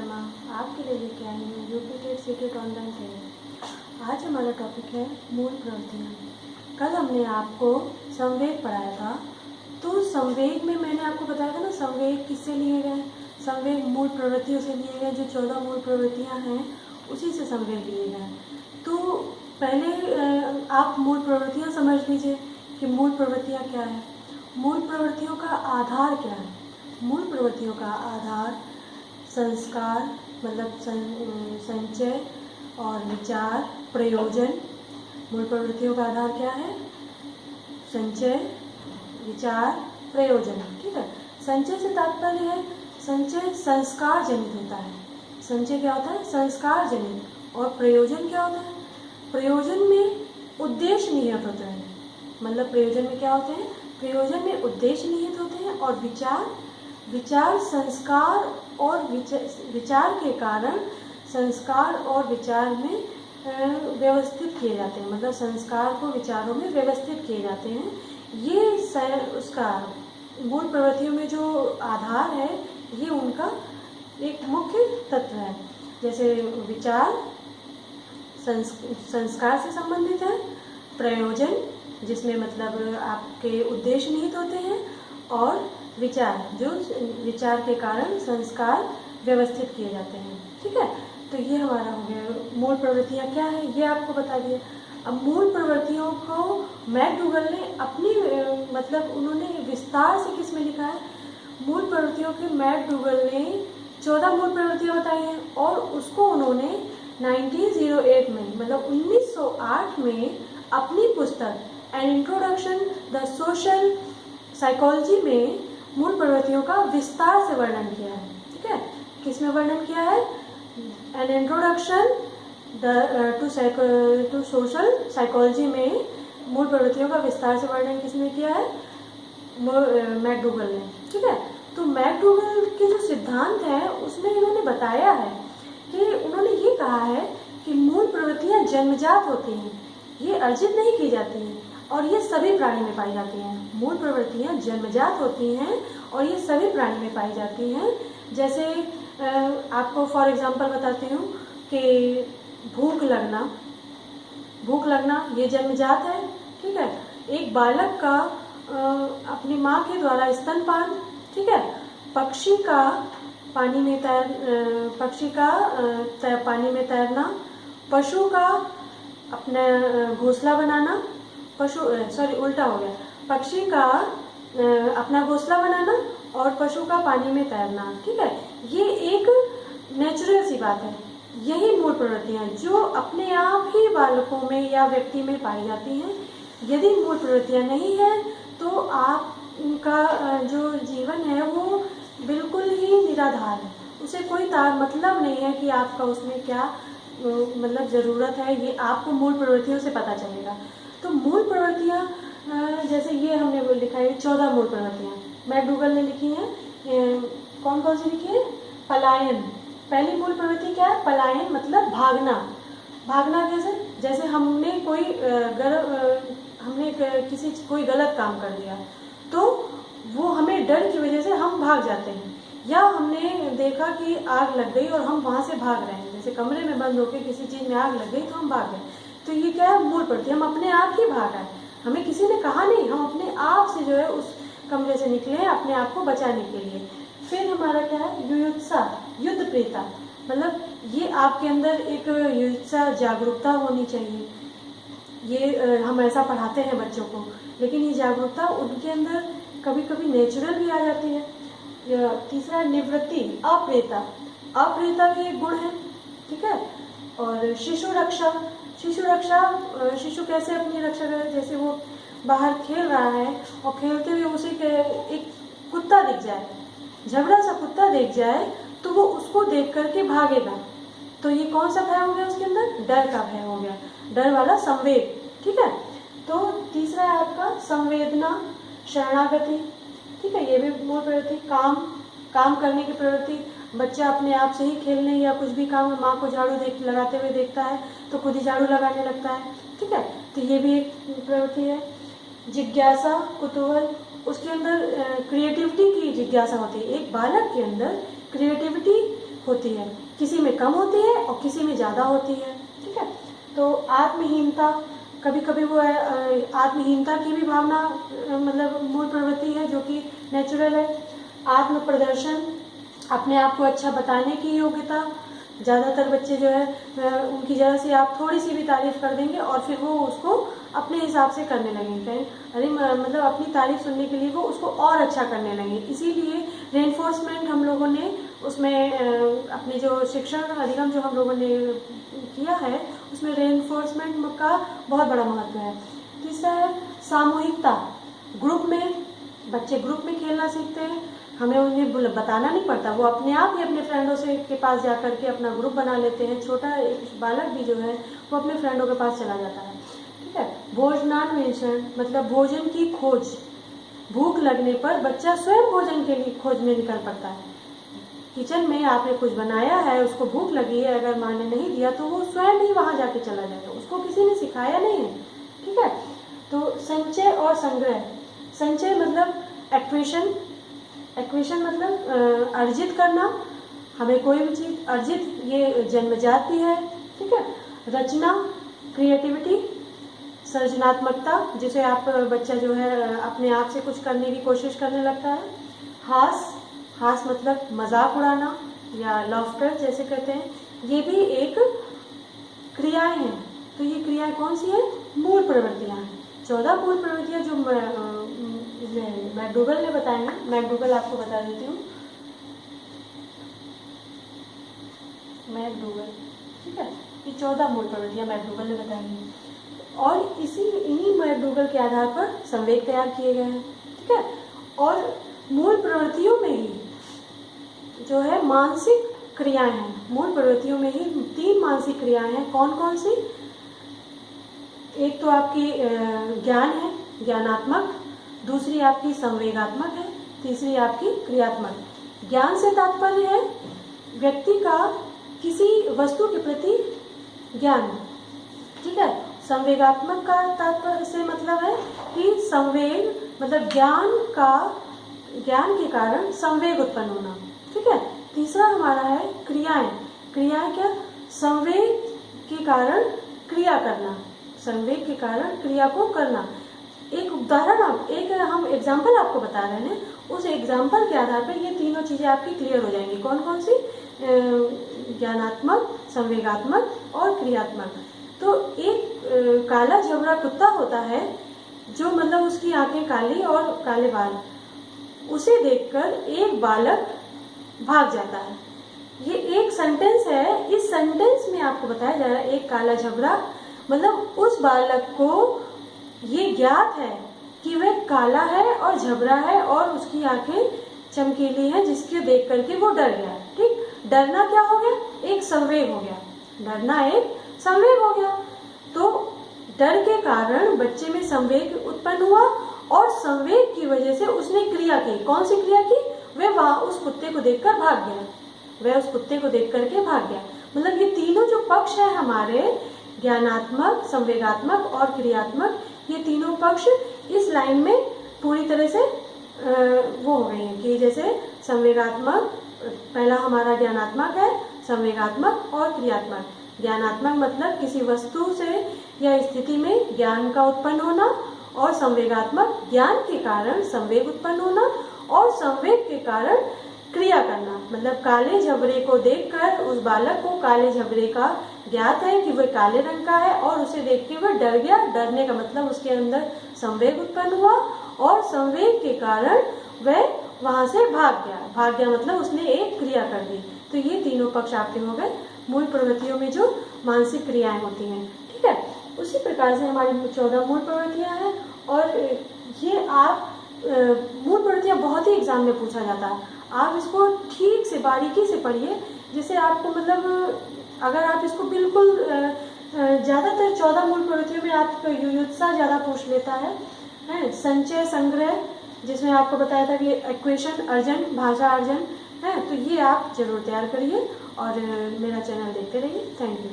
शर्मा आपके लिए लेके आई हूँ UP TET CTET online training. आज हमारा टॉपिक है मूल प्रवृत्तियाँ। कल हमने आपको संवेग पढ़ाया था, तो संवेग में मैंने आपको बताया था ना, संवेग किससे लिए गए। संवेग मूल प्रवृत्तियों से लिए गए, जो 14 मूल प्रवृत्तियाँ हैं उसी से संवेग लिए गए। तो पहले आप मूल प्रवृत्तियाँ समझ लीजिए कि मूल प्रवृत्तियाँ क्या है। मूल प्रवृत्तियों का आधार क्या है। मूल प्रवृत्तियों का आधार संस्कार मतलब संचय और विचार प्रयोजन। मूल प्रवृत्तियों का आधार क्या है? संचय विचार प्रयोजन। ठीक है। संचय से तात्पर्य है, संचय संस्कार जनित होता है। संचय क्या होता है? संस्कार जनित। और प्रयोजन क्या होता है? प्रयोजन में उद्देश्य निहित होता है। मतलब प्रयोजन में क्या होते हैं? प्रयोजन में उद्देश्य निहित होते हैं। और विचार संस्कार और विचार के कारण संस्कार और विचार में व्यवस्थित किए जाते हैं। मतलब संस्कार को विचारों में व्यवस्थित किए जाते हैं। ये उसका मूल प्रवृत्तियों में जो आधार है, ये उनका एक मुख्य तत्व है। जैसे विचार संस्कार से संबंधित है, प्रयोजन जिसमें मतलब आपके उद्देश्य निहित होते हैं, और विचार जो विचार के कारण संस्कार व्यवस्थित किए जाते हैं। ठीक है। तो ये हमारा हो गया मूल प्रवृत्तियाँ क्या है, ये आपको बता दिया। अब मूल प्रवृत्तियों को मैकडूगल ने अपनी मतलब उन्होंने विस्तार से किस में लिखा है? मूल प्रवृत्तियों के मैकडूगल ने 14 मूल प्रवृत्तियाँ बताई हैं, और उसको उन्होंने 1908 में मतलब 1908 में अपनी पुस्तक an introduction the social psychology में मूल प्रवृत्तियों का विस्तार से वर्णन किया है। ठीक है। किस में वर्णन किया है? An introduction to social psychology में मूल प्रवृत्तियों का विस्तार से वर्णन किसने किया है? मैकडूगल ने। ठीक है। तो मैकडूगल के जो सिद्धांत हैं उसमें इन्होंने बताया है कि उन्होंने ये कहा है कि मूल प्रवृत्तियाँ जन्मजात होती हैं, ये अर्जित नहीं की जाती हैं, और ये सभी प्राणी में पाई जाती हैं। मूल प्रवृत्तियाँ जन्मजात होती हैं और ये सभी प्राणी में पाई जाती हैं। जैसे आपको फॉर एग्जांपल बताती हूँ कि भूख लगना ये जन्मजात है। ठीक है। एक बालक का अपनी माँ के द्वारा स्तनपान। ठीक है। पक्षी का पानी में तैरना, पशु का अपना घोंसला बनाना, उल्टा हो गया। पक्षी का अपना घोंसला बनाना और पशु का पानी में तैरना। ठीक है। ये एक नेचुरल सी बात है। यही मूल प्रवृत्तियाँ जो अपने आप ही बालकों में या व्यक्ति में पाई जाती हैं। यदि मूल प्रवृत्तियाँ नहीं हैं तो आपका जो जीवन है वो बिल्कुल ही निराधार है। उसे कोई मतलब नहीं है कि आपका उसमें क्या मतलब ज़रूरत है। ये आपको मूल प्रवृत्तियों से पता चलेगा। तो मूल प्रवृत्तियाँ जैसे ये हमने लिखा है 14 मूल प्रवृत्तियाँ मैकडूगल ने लिखी हैं। कौन कौन सी लिखी है? पलायन। पहली मूल प्रवृत्ति क्या है? पलायन मतलब भागना। भागना कैसे? जैसे हमने कोई कोई गलत काम कर दिया तो वो हमें डर की वजह से हम भाग जाते हैं, या हमने देखा कि आग लग गई और हम वहाँ से भाग रहे हैं। जैसे कमरे में बंद होकर किसी चीज़ में आग लग गई तो हम भाग गए। तो ये क्या है? मूल प्रवृत्ति। हम अपने आप ही भाग आए, हमें किसी ने कहा नहीं, हम अपने आप से जो है उस कमरे से निकले हैं अपने आप को बचाने के लिए। फिर हमारा क्या है? युयुत्सा, युद्ध प्रियता। मतलब ये आपके अंदर एक युयुत्सा जागरूकता होनी चाहिए। ये हम ऐसा पढ़ाते हैं बच्चों को, लेकिन ये जागरूकता उनके अंदर कभी कभी नेचुरल भी आ जाती है। तीसरा निवृत्ति, अप्रियता। अप्रियता भी एक गुण है। ठीक है। और शिशु रक्षा। शिशु कैसे अपनी रक्षा करे? जैसे वो बाहर खेल रहा है और खेलते हुए उसे एक कुत्ता दिख जाए, झगड़ा सा कुत्ता दिख जाए, तो वो उसको देख करके भागेगा। तो ये कौन सा भय हो गया उसके अंदर? डर का भय हो गया, डर वाला संवेग। ठीक है। तो तीसरा है आपका संवेदना, शरणागति। ठीक है। ये भी मूल प्रवृत्ति। काम करने की प्रवृत्ति। बच्चा अपने आप से ही खेलने या कुछ भी काम, माँ को झाड़ू लगाते हुए देखता है तो खुद ही झाड़ू लगाने लगता है। ठीक है। तो ये भी एक प्रवृत्ति है। जिज्ञासा, कुतूहल। उसके अंदर क्रिएटिविटी की जिज्ञासा होती है। एक बालक के अंदर क्रिएटिविटी होती है, किसी में कम होती है और किसी में ज़्यादा होती है। ठीक है, तो आत्महीनता, कभी कभी वो आत्महीनता की भी भावना मतलब मूल प्रवृत्ति है, जो कि नेचुरल है। आत्म प्रदर्शन, अपने आप को अच्छा बताने की योग्यता, ज़्यादातर बच्चे जो है उनकी जगह से आप थोड़ी सी भी तारीफ़ कर देंगे और फिर वो उसको अपने हिसाब से करने लगेंगे, कहीं अरे मतलब अपनी तारीफ़ सुनने के लिए वो उसको और अच्छा करने लगेंगे। इसीलिए रेनफोर्समेंट हम लोगों ने उसमें अपनी जो शिक्षण अधिगम जो हम लोगों ने किया है उसमें रेनफोर्समेंट का बहुत बड़ा महत्व है। तीसरा है सामूहिकता, ग्रुप में बच्चे ग्रुप में खेलना सीखते हैं, हमें उन्हें बताना नहीं पड़ता, वो अपने आप ही अपने फ्रेंडों से के पास जा कर के अपना ग्रुप बना लेते हैं। छोटा एक बालक भी जो है वो अपने फ्रेंडों के पास चला जाता है। ठीक है, भोजनान्वेषण मतलब भोजन की खोज, भूख लगने पर बच्चा स्वयं भोजन के लिए खोज में निकल पड़ता है। किचन में आपने कुछ बनाया है, उसको भूख लगी है, अगर माँ ने नहीं दिया तो वो स्वयं ही वहाँ जाके चला जाएगा, उसको किसी ने सिखाया नहीं है। ठीक है, तो संचय और संग्रह, संचय मतलब एक्वेशन, एक्वेशन मतलब अर्जित करना, हमें कोई भी चीज़ अर्जित ये जन्मजात भी है। ठीक है, रचना क्रिएटिविटी, सृजनात्मकता, जिसे आप बच्चा जो है अपने आप से कुछ करने की कोशिश करने लगता है। हास, हास मतलब मजाक उड़ाना या लॉफ्टर जैसे कहते हैं, ये भी एक क्रियाएं हैं। तो ये क्रियाएं कौन सी है? मूल प्रवृत्तियां हैं। 14 मूल प्रवृत्तियां जो मैकडूगल ने बताई हैं, मैकडूगल आपको बता देती हूँ, मैकडूगल। ठीक है, ये 14 मूल प्रवृत्तियां मैकडूगल ने बताई हैं और इन्हीं मैकडूगल के आधार पर संवेग तैयार किए गए हैं। ठीक है, और मूल प्रवृत्तियों में ही जो है मानसिक क्रियाएं हैं, मूल प्रवृत्तियों में ही 3 मानसिक क्रियाएं हैं। कौन कौन सी? एक तो आपकी ज्ञान है, ज्ञानात्मक, दूसरी आपकी संवेगात्मक है, तीसरी आपकी क्रियात्मक। ज्ञान से तात्पर्य है व्यक्ति का किसी वस्तु के प्रति ज्ञान। ठीक है, संवेगात्मक का तात्पर्य से मतलब है कि संवेग मतलब ज्ञान के कारण संवेग उत्पन्न होना। ठीक है, तीसरा हमारा है क्रियाएं। क्रियाएं क्या? संवेग के कारण क्रिया करना, संवेग के कारण क्रिया को करना। एक उदाहरण हम एग्जाम्पल आपको बता रहे हैं, उस एग्जाम्पल के आधार पर ये तीनों चीजें आपकी क्लियर हो जाएंगी। कौन कौन सी? ज्ञानात्मक, संवेगात्मक और क्रियात्मक। तो एक काला झबरा कुत्ता होता है जो मतलब उसकी आंखें काली और काले बाल, उसे देखकर एक बालक भाग जाता है। ये एक सेंटेंस है, इस सेंटेंस में आपको बताया जा रहा है एक काला झबरा मतलब उस बालक को ये ज्ञात है कि वह काला है और झबरा है और उसकी आंखें चमकीली हैं, जिसके देख करके वो डर गया। ठीक, डरना क्या हो गया? एक संवेग हो गया, डरना एक संवेग हो गया। तो डर के कारण बच्चे में संवेग उत्पन्न हुआ और संवेग की वजह से उसने क्रिया की। कौन सी क्रिया की? वह वहां उस कुत्ते को देखकर भाग गया, वह उस कुत्ते को देख करके भाग गया। मतलब ये तीनों जो पक्ष है हमारे, ज्ञानात्मक, संवेगात्मक और क्रियात्मक, ये तीनों पक्ष इस लाइन में पूरी तरह से वो हो गए हैं कि जैसे संवेगात्मक पहला हमारा ज्ञानात्मक है, संवेगात्मक और क्रियात्मक। ज्ञानात्मक मतलब किसी वस्तु से या स्थिति में ज्ञान का उत्पन्न होना, और संवेगात्मक ज्ञान के कारण संवेग उत्पन्न होना और संवेग के कारण क्रिया करना। मतलब काले झबरे को देखकर उस बालक को काले झबरे का ज्ञात है कि वह काले रंग का है और उसे देख के वह डर गया। डरने का मतलब उसके अंदर संवेग उत्पन्न हुआ और संवेग के कारण वह वहां से भाग गया। भाग गया मतलब उसने एक क्रिया कर दी। तो ये तीनों पक्ष आपके हो गए मूल प्रवृत्तियों में जो मानसिक क्रियाएं होती हैं। ठीक है, उसी प्रकार से हमारी 14 मूल प्रवृत्तियां हैं और ये आप मूल प्रवृत्तियां बहुत ही एग्जाम में पूछा जाता है। आप इसको ठीक से बारीकी से पढ़िए, जिससे आपको मतलब अगर आप इसको बिल्कुल ज़्यादातर 14 मूल प्रवृत्तियों में आपका युयुत्सा ज़्यादा पूछ लेता है। संचय संग्रह, जिसमें आपको बताया था कि इक्वेशन अर्जन, भाषा अर्जन है, तो ये आप जरूर तैयार करिए और मेरा चैनल देखते रहिए। Thank you.